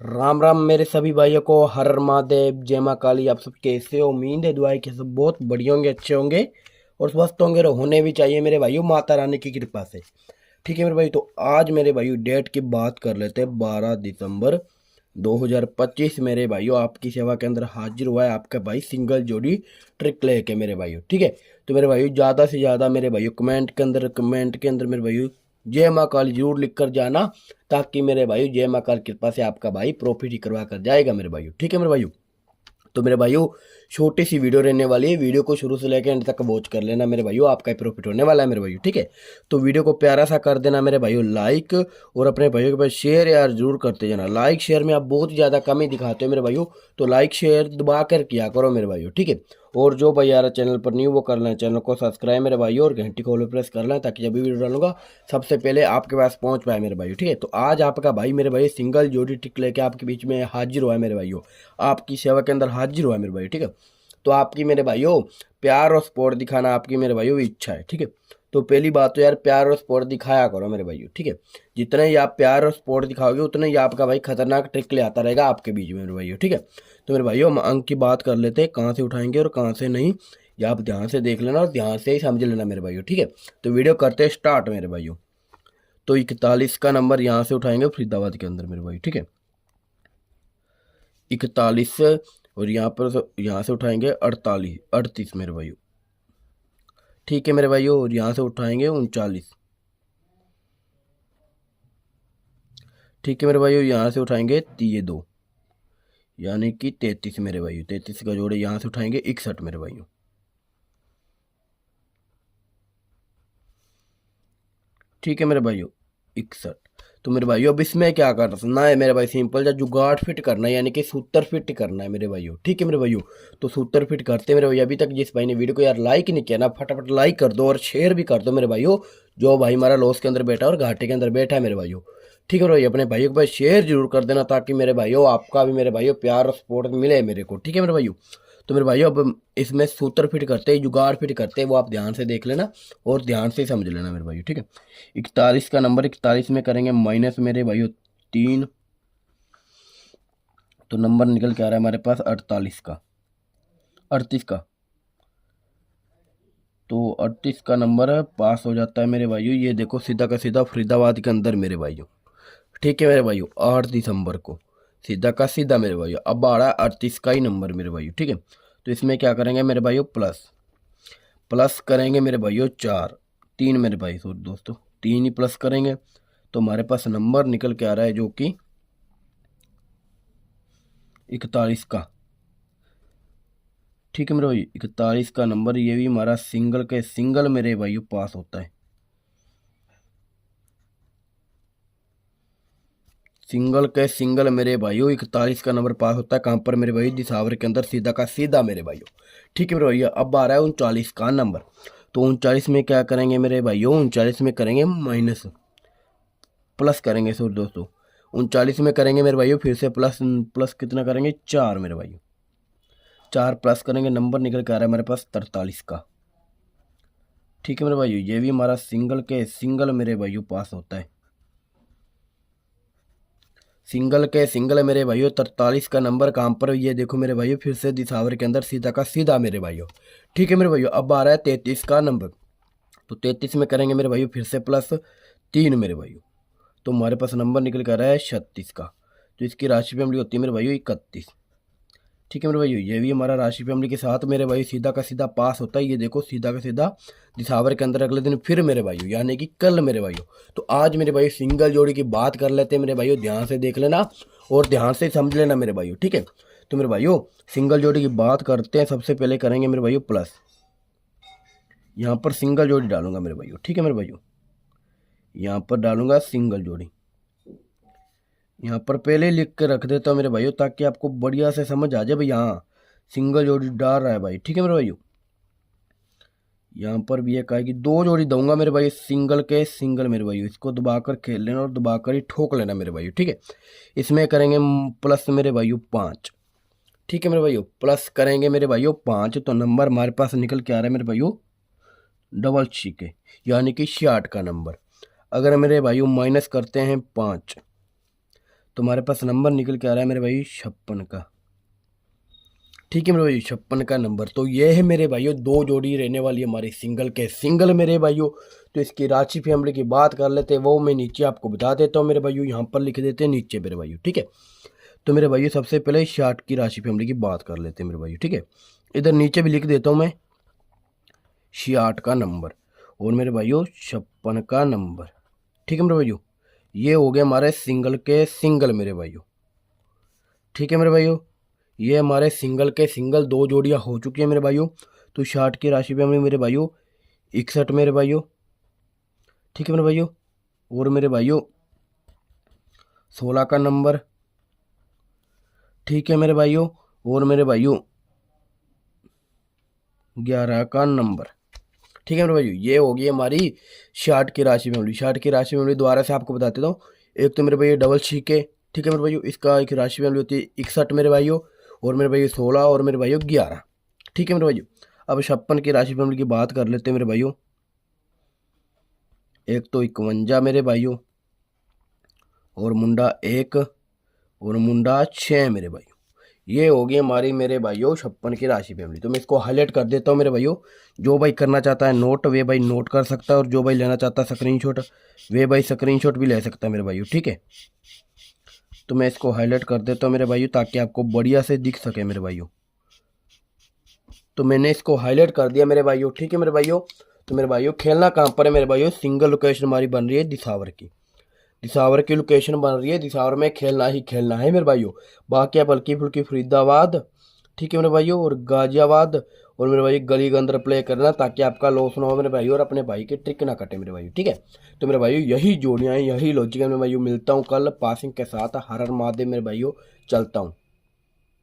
राम राम मेरे सभी भाइयों को, हर हर महादेव, जय माँ काली। आप सब कैसे हो? उम्मीद है, दुआ है कि सब बहुत बढ़िया होंगे, अच्छे होंगे और स्वस्थ होंगे और होने भी चाहिए मेरे भाइयों, माता रानी की कृपा से। ठीक है मेरे भाई, तो आज मेरे भाइयों डेट की बात कर लेते हैं। 12 दिसंबर 2025 मेरे भाइयों आपकी सेवा के अंदर हाजिर हुआ है आपका भाई सिंगल जोड़ी ट्रिक लेके मेरे भाइयों। ठीक है, तो मेरे भाइयों ज़्यादा से ज़्यादा मेरे भाइयों कमेंट के अंदर मेरे भाइयों जय माँ काली जरूर लिख कर जाना, ताकि मेरे भाइयों जय माँ काली कृपा से आपका भाई प्रॉफिट ही करवा कर जाएगा मेरे भाइयों। ठीक है मेरे भाइयों, तो मेरे भाइयों छोटी सी वीडियो रहने वाली है, वीडियो को शुरू से लेकर एंड तक वॉच कर लेना मेरे भाइयों, आपका ही प्रॉफिट होने वाला है मेरे भाइयों। ठीक है, तो वीडियो को प्यारा सा कर देना मेरे भाइयों लाइक, और अपने भाइयों के पास शेयर यार जरूर करते जाना। लाइक शेयर में आप बहुत ज़्यादा कम ही दिखाते हो मेरे भाइयों, तो लाइक शेयर दबा कर किया करो मेरे भाइयों। ठीक है, और जो भाई यार चैनल पर न्यू वो कर लें, चैनल को सब्सक्राइब मेरे भाइयों और घंटी को प्रेस कर लें, ताकि जब भी वीडियो डालूंगा सबसे पहले आपके पास पहुंच पाए मेरे भाइयों। ठीक है, तो आज आपका भाई मेरे भाई सिंगल जोड़ी ट्रिक लेके आपके बीच में हाजिर हुआ है मेरे भाइयों, आपकी सेवा के अंदर हाजिर हुआ है मेरे भाई। ठीक है, तो आपकी मेरे भाइयों प्यार और सपोर्ट दिखाना आपकी मेरे भाइयों की इच्छा है। ठीक है, तो पहली बात तो यार प्यार और सपोर्ट दिखाया करो मेरे भाइयों। ठीक है, जितना ही आप प्यार और सपोर्ट दिखाओगे उतना ही आपका भाई खतरनाक ट्रिक ले आता रहेगा आपके बीच में मेरे भाइयों। ठीक है, तो मेरे भाइयों हम अंक की बात कर लेते हैं, कहाँ से उठाएंगे और कहाँ से नहीं, या आप ध्यान से देख लेना और ध्यान से ही समझ लेना मेरे भाइयों। ठीक है, तो वीडियो करते हैं स्टार्ट मेरे भाइयों। तो 41 का नंबर यहाँ से उठाएंगे फरीदाबाद के अंदर मेरे भाई। ठीक है, 41, और यहाँ से उठाएंगे 38 मेरे भाइयों। ठीक है मेरे भाइयों, और यहाँ से उठाएंगे 39। ठीक है मेरे भाइयों, यहाँ से उठाएंगे ये 2, यानी कि 33 मेरे भाइयों। 33 का जोड़े यहाँ से उठाएंगे 61 मेरे भाइयों। ठीक है मेरे भाइयों, 61। तो मेरे भाइयों अब इसमें क्या करना है मेरे भाई, सिंपल जा जुगाड़ फिट करना है, यानी कि सूत्र फिट करना है मेरे भाइयों। ठीक है मेरे भाइयों, तो सूत्र फिट करते हैं मेरे भाई। अभी तक जिस भाई ने वीडियो को यार लाइक नहीं किया ना, फटाफट लाइक कर दो और शेयर भी कर दो मेरे भाइयों, जो भाई हमारा लॉस के अंदर बैठा है और घाटे के अंदर बैठा है मेरे भाइयों। ठीक है मेरे भाई, अपने भाइयों के पास शेयर जरूर कर देना, ताकि मेरे भाइयों आपका भी मेरे भाइयों प्यार और सपोर्ट मिले मेरे को। ठीक है मेरे भाइयों, तो मेरे भाइयों अब इसमें सूत्र फिट करते हैं, जुगाड़ फिट करते हैं, वो आप ध्यान से देख लेना और ध्यान से समझ लेना मेरे भाइयों। ठीक है, 41 का नंबर, 41 में करेंगे माइनस मेरे भाइयों 3, तो नंबर निकल के आ रहा है हमारे पास 48 का, 38 का। तो 38 का नंबर है, पास हो जाता है मेरे भाइयों। ये देखो सीधा का सीधा फरीदाबाद के अंदर मेरे भाइयों। ठीक है मेरे भाइयों, 8 दिसंबर को सीधा का सीधा मेरे भाइयों। अब आ रहा है 38 का ही नंबर मेरे भाइयों। ठीक है, तो इसमें क्या करेंगे मेरे भाइयों, प्लस प्लस करेंगे मेरे भाइयों 4, 3 मेरे भाई, सॉरी दोस्तों, 3 ही प्लस करेंगे, तो हमारे पास नंबर निकल के आ रहा है जो कि 41 का। ठीक है मेरे भाई, 41 का नंबर, ये भी हमारा सिंगल के सिंगल मेरे भाइयों पास होता है। सिंगल के सिंगल मेरे भाइयों 41 का नंबर पास होता है। कहाँ पर मेरे भाई, दिसावर के अंदर सीधा का सीधा मेरे भाइयों। ठीक है मेरे भैया, अब आ रहा है 39 का नंबर। तो 39 में क्या करेंगे मेरे भाइयों, 39 में करेंगे माइनस, प्लस करेंगे सॉरी दोस्तों, 39 में करेंगे मेरे भाइयों फिर से प्लस, प्लस कितना करेंगे, 4 मेरे भाइयों। 4 प्लस करेंगे, नंबर निकल के आ रहा है हमारे पास 43 का। ठीक है मेरे भाइयों, ये भी हमारा सिंगल के सिंगल मेरे भाइयों पास होता है। सिंगल के सिंगल मेरे भाइयों 43 का नंबर कहाँ पर, ये देखो मेरे भाइयों फिर से दिसावर के अंदर सीधा का सीधा मेरे भाइयों। ठीक है मेरे भाइयों, अब आ रहा है 33 का नंबर। तो 33 में करेंगे मेरे भाइयों फिर से प्लस 3 मेरे भाइयों, तो हमारे पास नंबर निकल कर रहा है 36 का। तो इसकी राशि फैमिली होती है मेरे भाइयों 31। ठीक है मेरे भाइयों, ये भी हमारा राशि फैमिली के साथ मेरे भाई सीधा का सीधा पास होता है। ये देखो सीधा का सीधा दिसावर के अंदर अगले दिन फिर मेरे भाइयों, यानी कि कल मेरे भाइयों। तो आज मेरे भाई सिंगल जोड़ी की बात कर लेते हैं मेरे भाइयों, ध्यान से देख लेना और ध्यान से समझ लेना मेरे भाइयों। ठीक है, तो मेरे भाइयों सिंगल जोड़ी की बात करते हैं। सबसे पहले करेंगे मेरे भाइयों प्लस, यहाँ पर सिंगल जोड़ी डालूंगा मेरे भाइयों। ठीक है मेरे भाइयों, यहाँ पर डालूंगा सिंगल जोड़ी, यहाँ पर पहले लिख के रख देता हूँ मेरे भाइयों, ताकि आपको बढ़िया से समझ आ जाए भाई। यहाँ सिंगल जोड़ी डाल रहा है भाई। ठीक है मेरे भाइयों, यहाँ पर भी एक आएगी, 2 जोड़ी दूंगा मेरे भाई सिंगल के सिंगल मेरे भाइयों। इसको दबाकर खेल लेना और दबाकर ही ठोक लेना मेरे भाइयों। ठीक है, इसमें करेंगे प्लस मेरे भाइयों 5। ठीक है मेरे भाइयों, प्लस करेंगे मेरे भाइयों 5, तो नंबर हमारे पास निकल के आ रहा है मेरे भाइयों डबल छिके, यानी कि 66 का नंबर। अगर मेरे भाइयों माइनस करते हैं 5, तो हमारे पास नंबर निकल के आ रहा है मेरे भाई 56 का। ठीक है मेरे भाई, 56 का नंबर। तो ये है मेरे भाइयों 2 जोड़ी रहने वाली हमारी सिंगल के सिंगल मेरे भाइयों। तो इसकी राशि फैमिली की बात कर लेते हैं, वो मैं नीचे आपको बता देता हूँ मेरे भाइयों, यहाँ पर लिख देते हैं नीचे मेरे भाइयों। ठीक है, तो मेरे भाइयों सबसे पहले 66 की राशि फैमिली की बात कर लेते हैं मेरे भाइयों। ठीक है, इधर नीचे भी लिख देता हूँ मैं 66 का नंबर और मेरे भाइयों 56 का नंबर। ठीक है मेरे भाइयों, ये हो गया हमारे सिंगल के सिंगल मेरे भाइयों। ठीक है मेरे भाइयों, ये हमारे सिंगल के सिंगल 2 जोड़ियाँ हो चुकी है मेरे भाइयों। तो 60 की राशि पे हमें मेरे भाइयों 61 मेरे भाइयों। ठीक है मेरे भाइयों, और मेरे भाइयों 16 का नंबर। ठीक है मेरे भाइयों, और मेरे भाइयों 11 का नंबर। ठीक है मेरे भाइयों, ये होगी हमारी 60 की राशि फैमिली। 60 की राशि फैमिली दोबारा से आपको बता देता हूँ। एक तो मेरे भाइयों डबल छीके, ठीक है मेरे भाइयों, इसका एक राशि फैमिली होती है 61 मेरे भाइयों, और मेरे भाइयों 16 और मेरे भाइयों 11। ठीक है मेरे भाइयों, अब 56 की राशि फैमिली की बात कर लेते हैं मेरे भाइयों। एक तो 51 मेरे भाइयों, और मुंडा 1 और मुंडा 6 मेरे भाइयों। ये होगी हमारी मेरे भाइयों 56 की राशि फैमिली। तो मैं इसको हाईलाइट कर देता हूँ मेरे भाइयों। जो भाई करना चाहता है नोट, वे भाई नोट कर सकता है, और जो भाई लेना चाहता है स्क्रीनशॉट, वे भाई स्क्रीनशॉट भी ले सकता है मेरे भाइयों। ठीक है, तो मैं इसको हाईलाइट कर देता हूँ मेरे भाइयों, ताकि आपको बढ़िया से दिख सके मेरे भाइयों। तो मैंने इसको हाईलाइट कर दिया मेरे भाइयों। ठीक है मेरे भाइयों, तो मेरे भाइयों खेलना कहाँ पर है मेरे भाइयों, सिंगल लोकेशन हमारी बन रही है दिसावर की। दिसावर की लोकेशन बन रही है, दिसावर में खेलना ही खेलना है मेरे भाइयों। बाकी आप हल्की फुल्की फरीदाबाद, ठीक है मेरे भाइयों, और गाजियाबाद, और मेरे भाई गली के अंदर प्ले करना, ताकि आपका लॉस ना हो मेरे भाई, और अपने भाई के ट्रिक ना कटे मेरे भाई। ठीक है, तो मेरे भाइयों यही जोड़ियाँ हैं, यही लॉजिक है मेरे भाइयों। मिलता हूँ कल पासिंग के साथ। हर हर महादेव मेरे भाइयों, चलता हूँ।